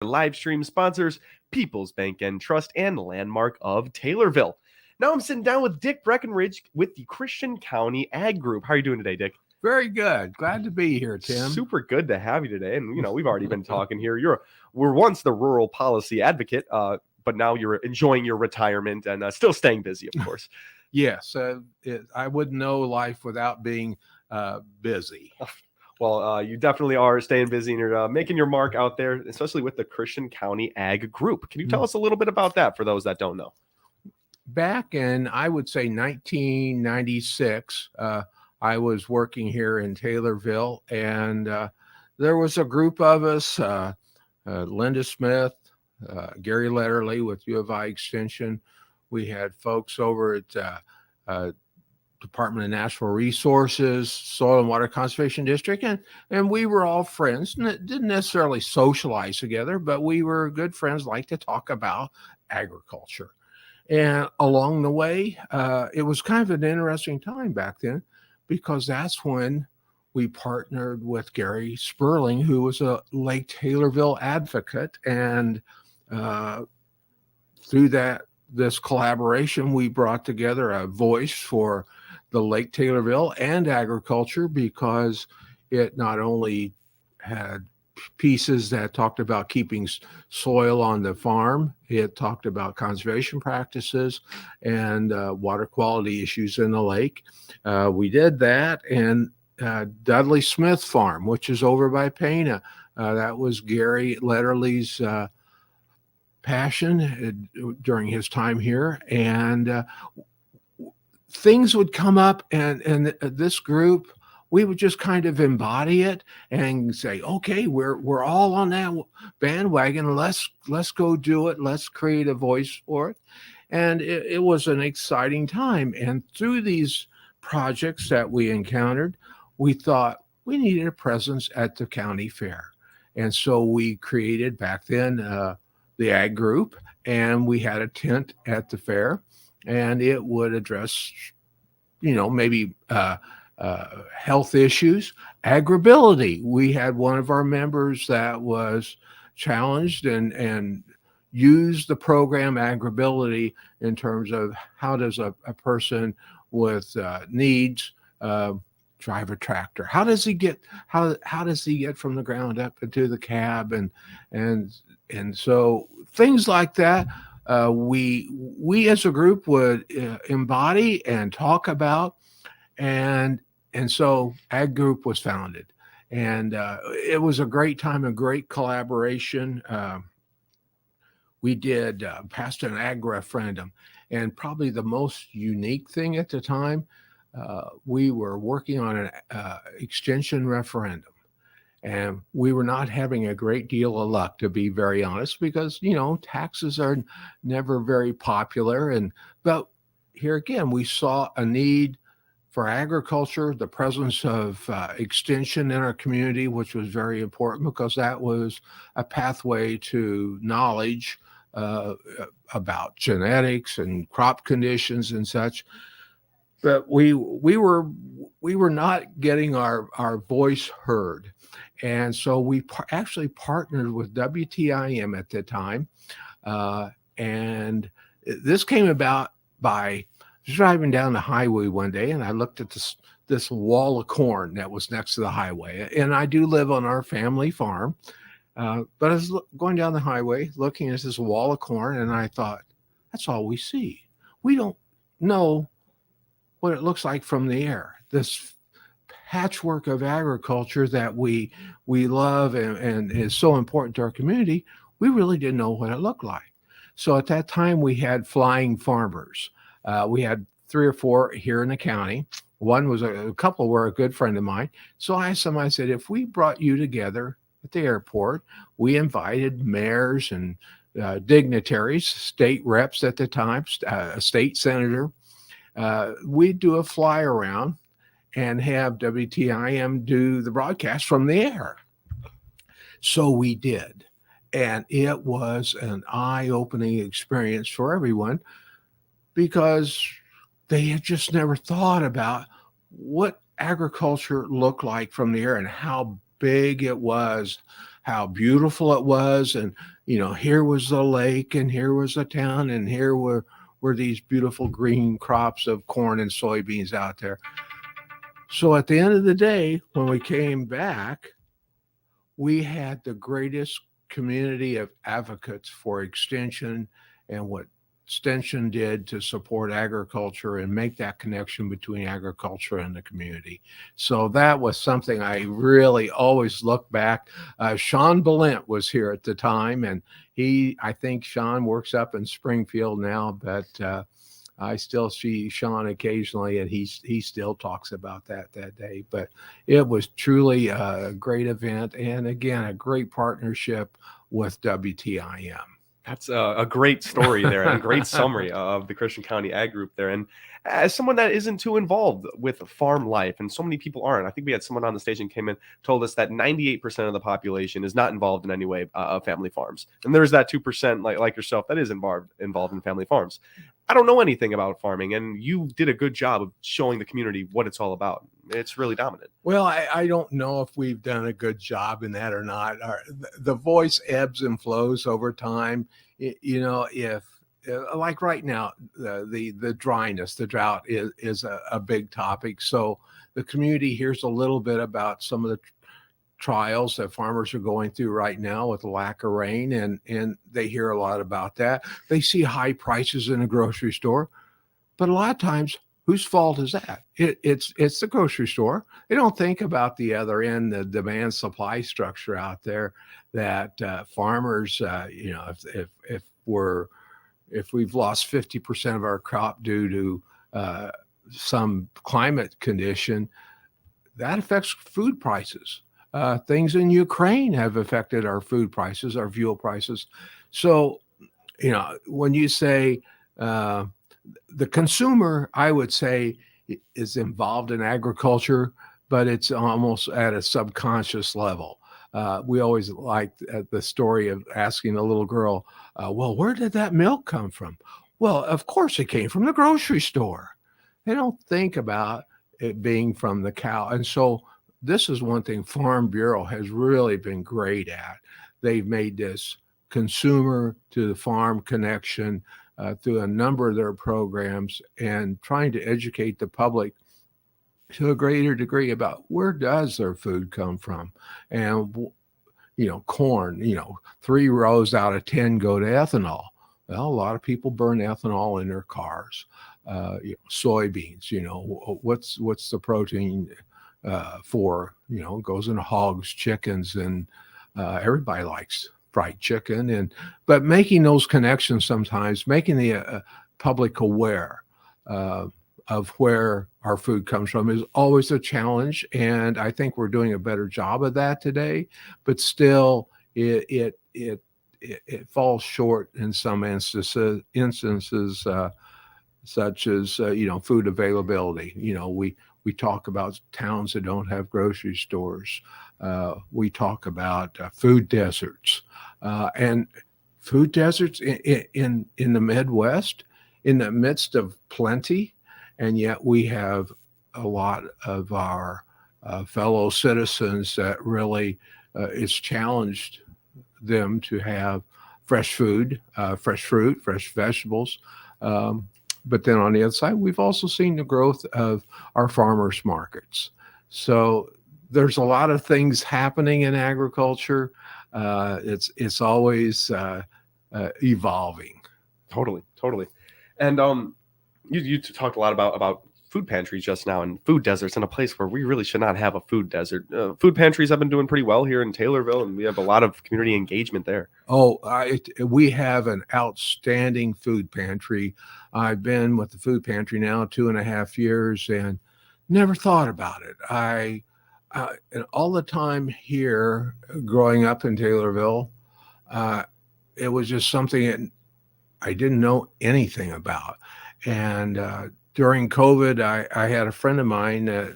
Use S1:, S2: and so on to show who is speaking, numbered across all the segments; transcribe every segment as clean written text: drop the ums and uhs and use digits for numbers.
S1: Live stream sponsors People's Bank and Trust and Landmark of Taylorville. Now I'm sitting down with Dick Breckenridge with the Christian County Ag Group. How are you doing today, Dick?
S2: Very good. Glad to be here, Tim.
S1: Super good to have you today. And, we've already been talking here. We're once the rural policy advocate, but now you're enjoying your retirement and still staying busy, of course.
S2: Yes. I wouldn't know life without being busy.
S1: Well, you definitely are staying busy and you're making your mark out there, especially with the Christian County Ag Group. Can you tell us a little bit about that for those that don't know?
S2: Back in, I would say, 1996, I was working here in Taylorville, and there was a group of us, Linda Smith, Gary Letterly with U of I Extension. We had folks over at Department of Natural Resources, Soil and Water Conservation District, and we were all friends. Didn't necessarily socialize together, but we were good friends, like to talk about agriculture. And along the way, it was kind of an interesting time back then, because that's when we partnered with Gary Sperling, who was a Lake Taylorville advocate. And through this collaboration, we brought together a voice for the Lake Taylorville and agriculture, because it not only had pieces that talked about keeping soil on the farm, it talked about conservation practices and water quality issues in the lake. We did that, and Dudley Smith Farm, which is over by Pana, that was Gary Letterly's passion during his time here. And things would come up, and this group, we would just kind of embody it and say, okay, we're all on that bandwagon. Let's go do it. Let's create a voice for it. And it was an exciting time. And through these projects that we encountered, we thought we needed a presence at the county fair. And so we created back then the Ag Group, and we had a tent at the fair, and it would address, maybe health issues, agribility. We had one of our members that was challenged and used the program agribility in terms of how does a person with needs drive a tractor? How does he get from the ground up into the cab? And so things like that. We as a group would embody and talk about, and so Ag Group was founded, and it was a great time, a great collaboration. We did passed an ag referendum, and probably the most unique thing at the time, we were working on an extension referendum. And we were not having a great deal of luck, to be very honest, because, taxes are never very popular. But here again, we saw a need for agriculture, the presence of extension in our community, which was very important, because that was a pathway to knowledge about genetics and crop conditions and such. But we were not getting our voice heard. And so we actually partnered with WTIM at the time. And this came about by driving down the highway one day, and I looked at this wall of corn that was next to the highway. And I do live on our family farm. But I was going down the highway, looking at this wall of corn, and I thought, that's all we see. We don't know what it looks like from the air. This patchwork of agriculture that we love and is so important to our community, we really didn't know what it looked like. So at that time, we had flying farmers. We had 3 or 4 here in the county. One was a couple were a good friend of mine. So I asked them, I said, if we brought you together at the airport, we invited mayors and dignitaries, state reps at the time, a state senator, we'd do a fly around and have WTIM do the broadcast from the air. So we did. And it was an eye-opening experience for everyone, because they had just never thought about what agriculture looked like from the air and how big it was, how beautiful it was. And, here was the lake and here was the town and here were these beautiful green crops of corn and soybeans out there. So at the end of the day, when we came back, we had the greatest community of advocates for extension and what extension did to support agriculture and make that connection between agriculture and the community. So that was something I really always look back. Sean Balint was here at the time, and I think Sean works up in Springfield now, but I still see Sean occasionally, and he still talks about that day. But it was truly a great event, and again, a great partnership with WTIM.
S1: That's a great story there and a great summary of the Christian County Ag Group there. And as someone that isn't too involved with farm life, and so many people aren't, I think we had someone on the station came in, told us that 98% of the population is not involved in any way of family farms. And there's that 2% like yourself that is involved in family farms. I don't know anything about farming, and you did a good job of showing the community what it's all about. It's really dominant.
S2: Well, I don't know if we've done a good job in that or not. The voice ebbs and flows over time. If like right now, the dryness, the drought is a big topic. So the community hears a little bit about some of the trials that farmers are going through right now with the lack of rain, and they hear a lot about that. They see high prices in the grocery store, but a lot of times, whose fault is that? It's the grocery store. They don't think about the other end, the demand supply structure out there that farmers, if we've lost 50% of our crop due to some climate condition, that affects food prices. Things in Ukraine have affected our food prices, our fuel prices. So, when you say the consumer, I would say, is involved in agriculture, but it's almost at a subconscious level. We always liked the story of asking a little girl, well, where did that milk come from? Well, of course it came from the grocery store. They don't think about it being from the cow. And so this is one thing Farm Bureau has really been great at. They've made this consumer to the farm connection through a number of their programs and trying to educate the public to a greater degree about where does their food come from. And, corn, 3 rows out of 10 go to ethanol. Well, a lot of people burn ethanol in their cars. Soybeans, what's the protein for, goes into hogs, chickens, and everybody likes fried chicken. But making those connections sometimes, making the public aware of where our food comes from is always a challenge. And I think we're doing a better job of that today, but still it falls short in some instances, such as, food availability. We talk about towns that don't have grocery stores. We talk about food deserts, and food deserts in the Midwest, in the midst of plenty, and yet we have a lot of our fellow citizens that really it's challenged them to have fresh food, fresh fruit, fresh vegetables. But then on the other side, we've also seen the growth of our farmers markets. So there's a lot of things happening in agriculture. It's always evolving.
S1: Totally. And you talked a lot about food pantries just now and food deserts in a place where we really should not have a food desert. Food pantries have been doing pretty well here in Taylorville, and we have a lot of community engagement there.
S2: We have an outstanding food pantry. I've been with the food pantry now 2.5 years and never thought about it. And all the time here, growing up in Taylorville, it was just something that I didn't know anything about. And during COVID, I had a friend of mine that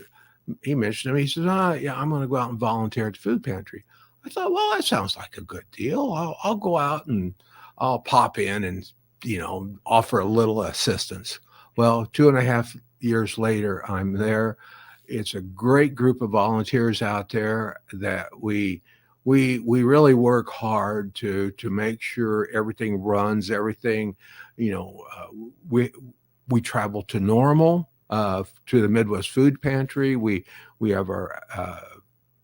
S2: he mentioned to me. He says, yeah, I'm going to go out and volunteer at the food pantry. I thought, well, that sounds like a good deal. I'll go out and I'll pop in and, offer a little assistance. Well, 2.5 years later, I'm there. It's a great group of volunteers out there that we we really work hard to make sure everything runs, everything, you know, we travel to Normal, to the Midwest Food Pantry. We have our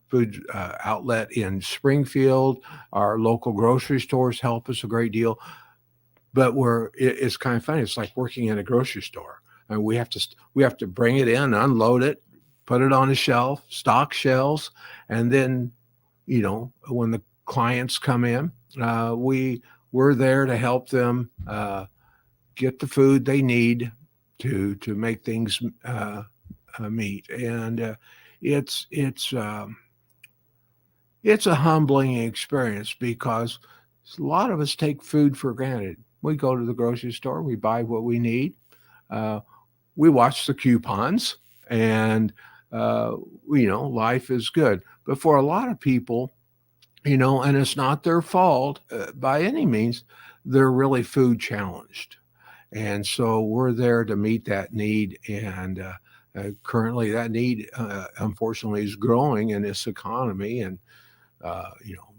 S2: food outlet in Springfield. Our local grocery stores help us a great deal. But it's kind of funny. It's like working in a grocery store, and we have to bring it in, unload it, put it on a shelf, stock shelves, and then, you know, when the clients come in, we're there to help them get the food they need to make things meet. And it's it's um, it's a humbling experience because a lot of us take food for granted. We go to the grocery store, we buy what we need, uh, we watch the coupons, and uh, life is good. But for a lot of people, and it's not their fault by any means, they're really food challenged. And so we're there to meet that need. And currently, that need, unfortunately, is growing in this economy. And, you know,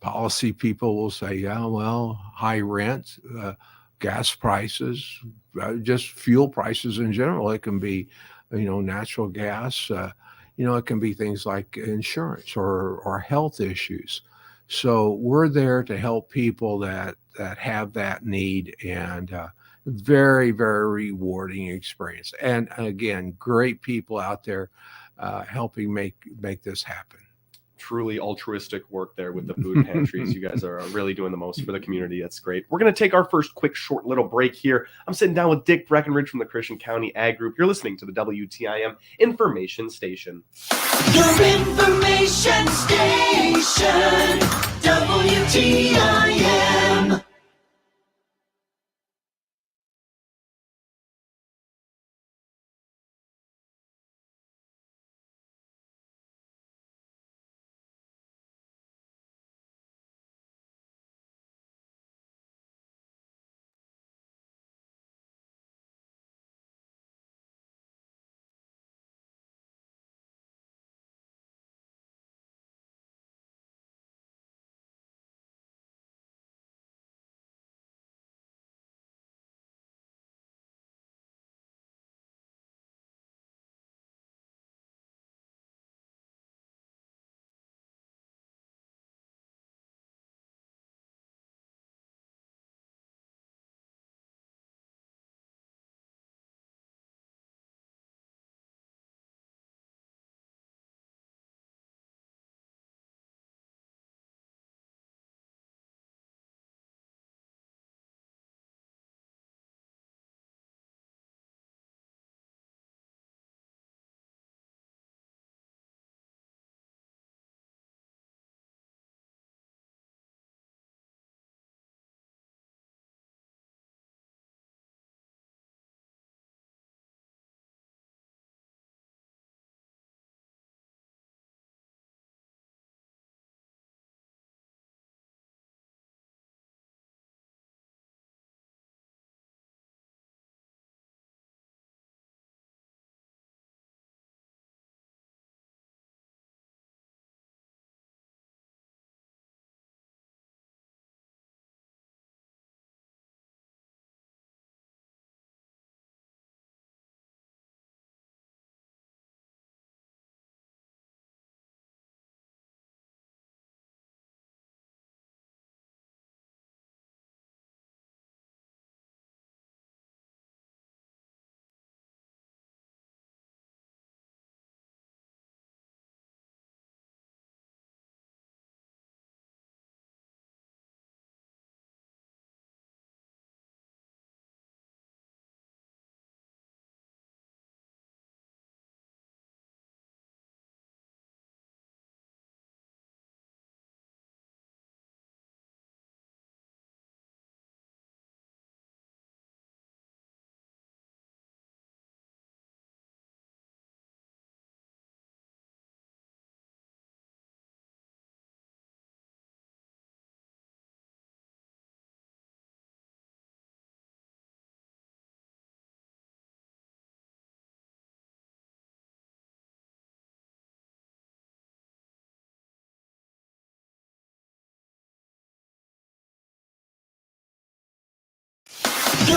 S2: policy people will say, yeah, well, high rent, gas prices, just fuel prices in general. It can be, natural gas. It can be things like insurance or health issues. So we're there to help people that have that need, and very, very rewarding experience. And again, great people out there helping make this happen.
S1: Truly altruistic work there with the food pantries. You guys are really doing the most for the community. That's great. We're going to take our first quick, short little break here. I'm sitting down with Dick Breckenridge from the Christian County Ag Group. You're listening to the WTIM Information Station.
S3: Your information station, WTIM.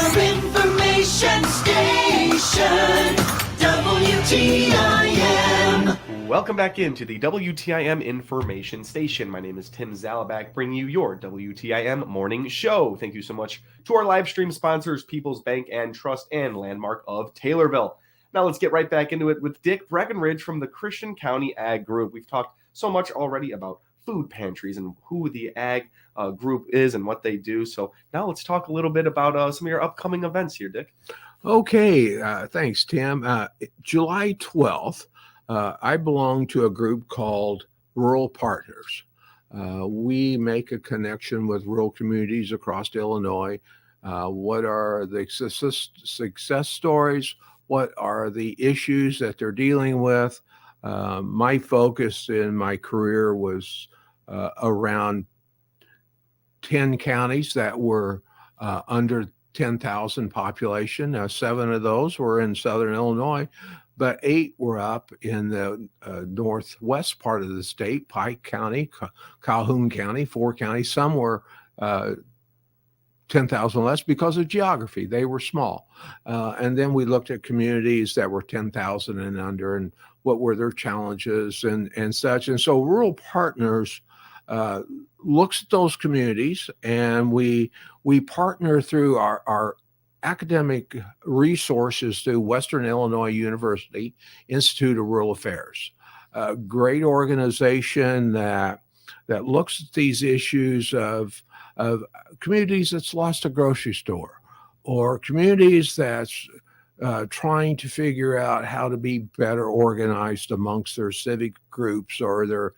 S3: your information station, WTIM.
S1: Welcome back into the WTIM Information Station. My name is Tim Zalabak, bringing you your WTIM morning show. Thank you so much to our live stream sponsors, People's Bank and Trust and Landmark of Taylorville. Now let's get right back into it with Dick Breckenridge from the Christian County Ag Group. We've talked so much already about food pantries and who the Ag Group is and what they do. So now let's talk a little bit about some of your upcoming events here, Dick.
S2: Okay, thanks, Tim. July 12th, I belong to a group called Rural Partners. We make a connection with rural communities across Illinois. What are the success stories? What are the issues that they're dealing with? My focus in my career was around 10 counties that were under 10,000 population. 7 of those were in Southern Illinois, but 8 were up in the northwest part of the state, Pike County, Calhoun County, 4 counties. Some were 10,000 less because of geography. They were small. And then we looked at communities that were 10,000 and under and what were their challenges and such. And so Rural Partners looks at those communities, and we partner through our academic resources through Western Illinois University Institute of Rural Affairs, a great organization that looks at these issues of communities that's lost a grocery store, or communities that's trying to figure out how to be better organized amongst their civic groups or their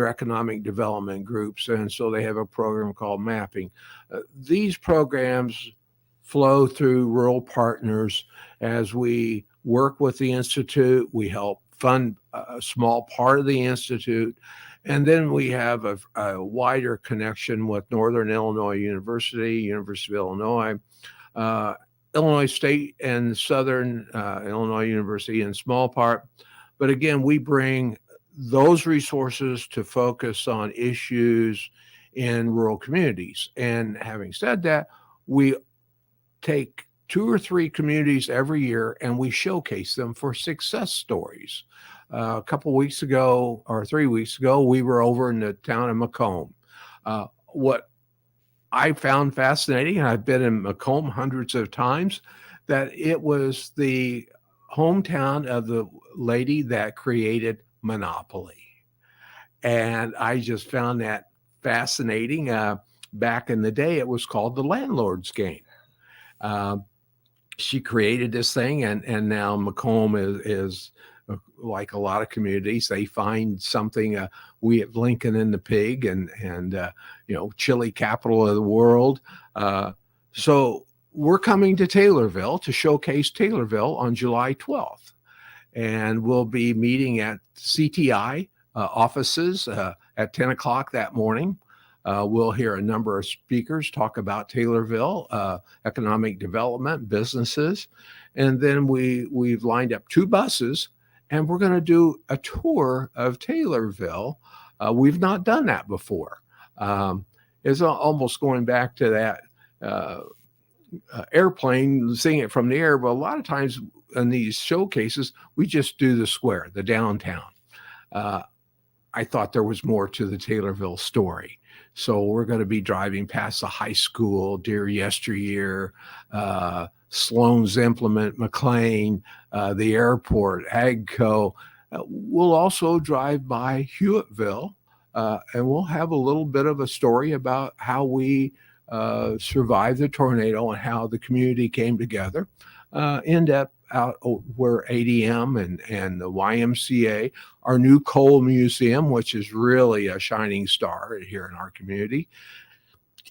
S2: economic development groups. And so they have a program called Mapping. These programs flow through Rural Partners as we work with the Institute. We help fund a small part of the Institute. And then we have a wider connection with Northern Illinois University, University of Illinois, Illinois State and Southern Illinois University in small part. But again, we bring those resources to focus on issues in rural communities. And having said that, we take 2 or 3 communities every year and we showcase them for success stories. A couple weeks ago or 3 weeks ago, we were over in the town of Macomb. What I found fascinating, and I've been in Macomb hundreds of times, that it was the hometown of the lady that created Monopoly. And I just found that fascinating. Back in the day, it was called the landlord's game. She created this thing, and now Macomb is like a lot of communities. They find something. We have Lincoln and the Pig, and chili capital of the world. So we're coming to Taylorville to showcase Taylorville on July 12th, and we'll be meeting at CTI offices at 10 o'clock that morning. We'll hear a number of speakers talk about Taylorville, economic development, businesses. And then we've lined up 2 buses, and we're going to do a tour of Taylorville. We've not done that before. It's almost going back to that airplane, seeing it from the air. But a lot of times in these showcases, we just do the square, the downtown. I thought there was more to the Taylorville story. So we're going to be driving past the high school, Dear Yesteryear, Sloan's Implement, McLean, the airport, Agco. We'll also drive by Hewettville, and we'll have a little bit of a story about how we survived the tornado and how the community came together. End up out where ADM and the YMCA, our new coal museum, which is really a shining star here in our community,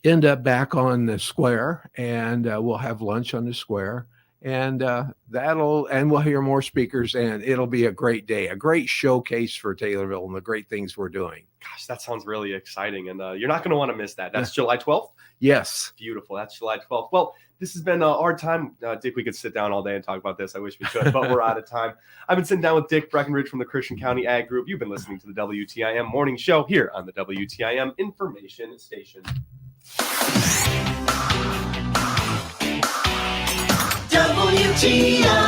S2: end up back on the square, and we'll have lunch on the square, and we'll hear more speakers, and it'll be a great day, a great showcase for Taylorville and the great things we're doing.
S1: Gosh, that sounds really exciting, and you're not going to want to miss that. That's July 12th?
S2: Yes.
S1: Beautiful. That's July 12th. Well, this has been our time. Dick, we could sit down all day and talk about this. I wish we could, but we're out of time. I've been sitting down with Dick Breckenridge from the Christian County Ag Group. You've been listening to the WTIM Morning Show here on the WTIM Information Station.
S3: WTIM.